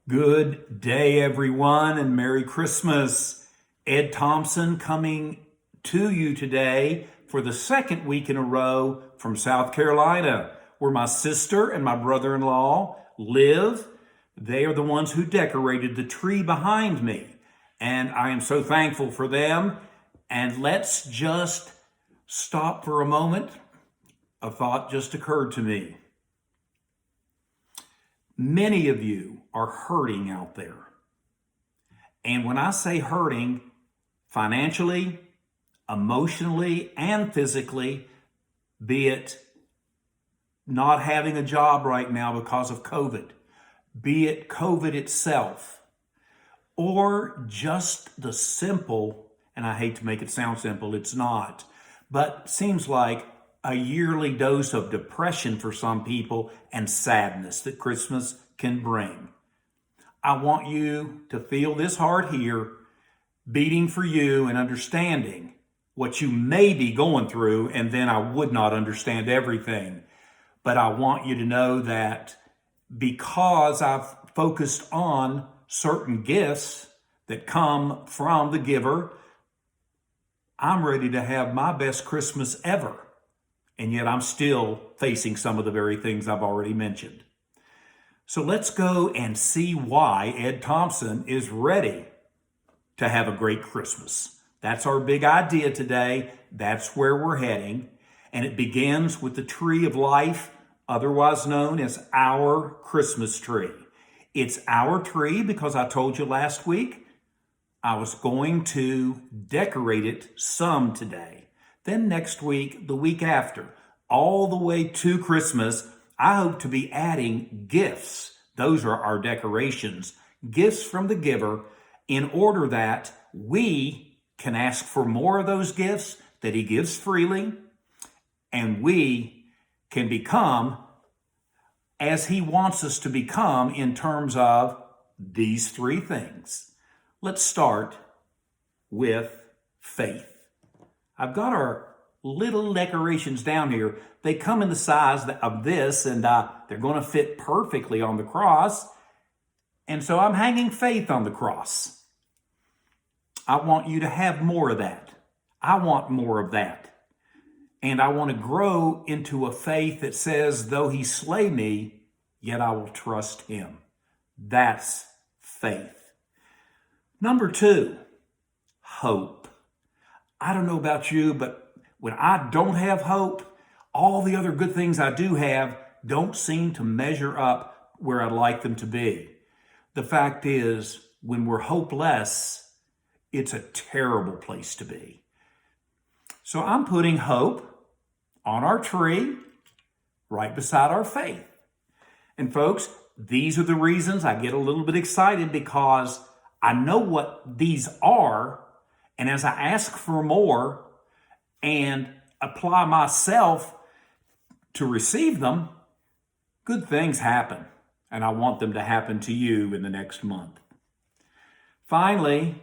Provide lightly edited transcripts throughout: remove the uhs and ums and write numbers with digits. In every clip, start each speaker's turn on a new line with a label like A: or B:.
A: Good day, everyone, and Merry Christmas. Ed Thompson coming to you today for the second week in a row from South Carolina, where my sister and my brother-in-law live. They are the ones who decorated the tree behind me, and I am so thankful for them. And let's just stop for a moment. A thought just occurred to me. Many of you are hurting out there. And when I say hurting, financially, emotionally, and physically, be it not having a job right now because of COVID, be it COVID itself, or just the simple, and I hate to make it sound simple, it's not, but seems like a yearly dose of depression for some people and sadness that Christmas can bring. I want you to feel this heart here beating for you and understanding what you may be going through, and then I would not understand everything. But I want you to know that because I've focused on certain gifts that come from the giver, I'm ready to have my best Christmas ever. And yet I'm still facing some of the very things I've already mentioned. So let's go and see why Ed Thompson is ready to have a great Christmas. That's our big idea today. That's where we're heading. And it begins with the tree of life, otherwise known as our Christmas tree. It's our tree because I told you last week I was going to decorate it some today. Then next week, the week after, all the way to Christmas, I hope to be adding gifts. Those are our decorations, gifts from the giver, in order that we can ask for more of those gifts that he gives freely, and we can become as he wants us to become in terms of these three things. Let's start with faith. I've got our little decorations down here. They come in the size of this, and they're going to fit perfectly on the cross. And so I'm hanging faith on the cross. I want you to have more of that. I want more of that. And I want to grow into a faith that says, though he slay me, yet I will trust him. That's faith. Number two, hope. I don't know about you, but when I don't have hope, all the other good things I do have don't seem to measure up where I'd like them to be. The fact is, when we're hopeless, it's a terrible place to be. So I'm putting hope on our tree right beside our faith. And folks, these are the reasons I get a little bit excited, because I know what these are. And as I ask for more and apply myself to receive them, good things happen. And I want them to happen to you in the next month. Finally,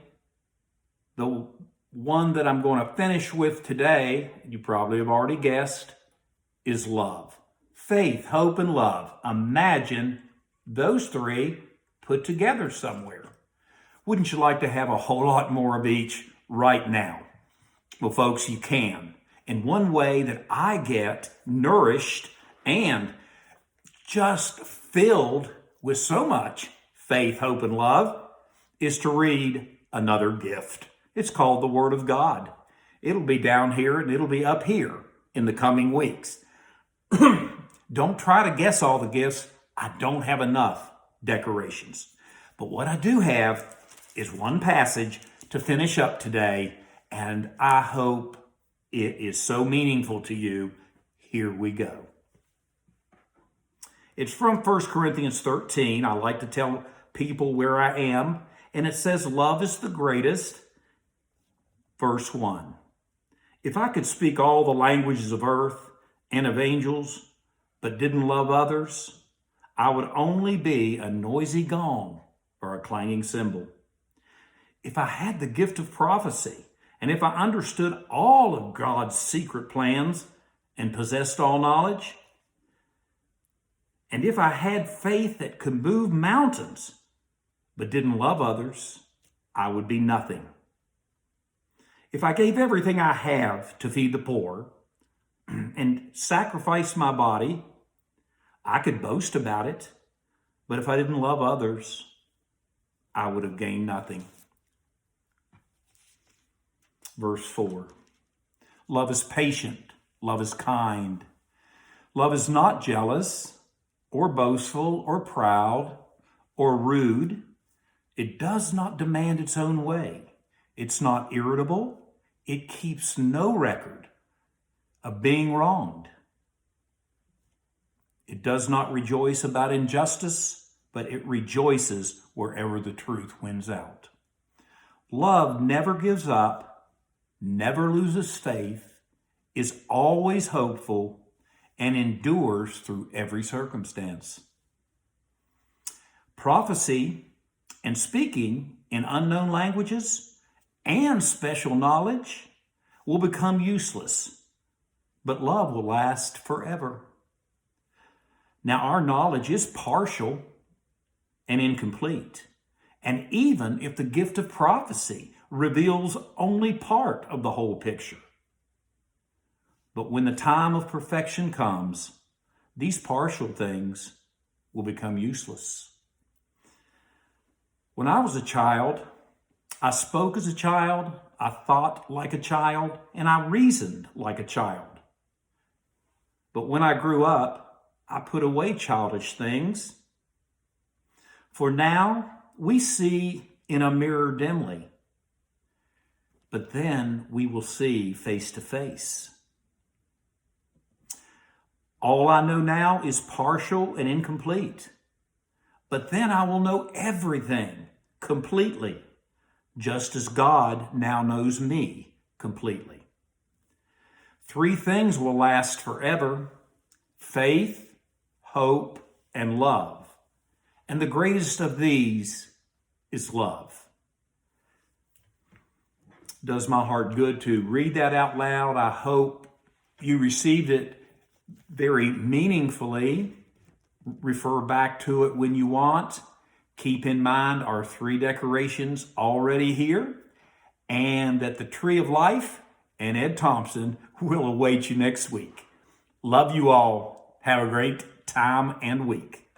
A: the one that I'm going to finish with today, you probably have already guessed, is love. Faith, hope, and love. Imagine those three put together somewhere. Wouldn't you like to have a whole lot more of each right now? Well, folks, you can. And one way that I get nourished and just filled with so much faith, hope, and love is to read another gift. It's called the Word of God. It'll be down here and it'll be up here in the coming weeks. Don't try to guess all the gifts. I don't have enough decorations. But what I do have is one passage to finish up today, and I hope it is so meaningful to you. Here we go. It's from 1 Corinthians 13. I like to tell people where I am, and it says, love is the greatest. Verse 1. If I could speak all the languages of earth and of angels, but didn't love others, I would only be a noisy gong or a clanging cymbal. If I had the gift of prophecy, and if I understood all of God's secret plans and possessed all knowledge, and if I had faith that could move mountains, but didn't love others, I would be nothing. If I gave everything I have to feed the poor and sacrificed my body, I could boast about it. But if I didn't love others, I would have gained nothing. Verse 4. Love is patient. Love is kind. Love is not jealous or boastful or proud or rude. It does not demand its own way. It's not irritable. It keeps no record of being wronged. It does not rejoice about injustice, but it rejoices wherever the truth wins out. Love never gives up, never loses faith, is always hopeful, and endures through every circumstance. Prophecy and speaking in unknown languages and special knowledge will become useless, but love will last forever. Now, our knowledge is partial and incomplete, and even if the gift of prophecy reveals only part of the whole picture. But when the time of perfection comes, these partial things will become useless. When I was a child, I spoke as a child, I thought like a child, and I reasoned like a child. But when I grew up, I put away childish things. For now we see in a mirror dimly, but then we will see face to face. All I know now is partial and incomplete, but then I will know everything completely, just as God now knows me completely. 3 things will last forever: faith, hope, and love. And the greatest of these is love. Does my heart good to read that out loud. I hope you received it very meaningfully. Refer back to it when you want. Keep in mind our 3 decorations already here, and that the Tree of Life and Ed Thompson will await you next week. Love you all. Have a great time and week.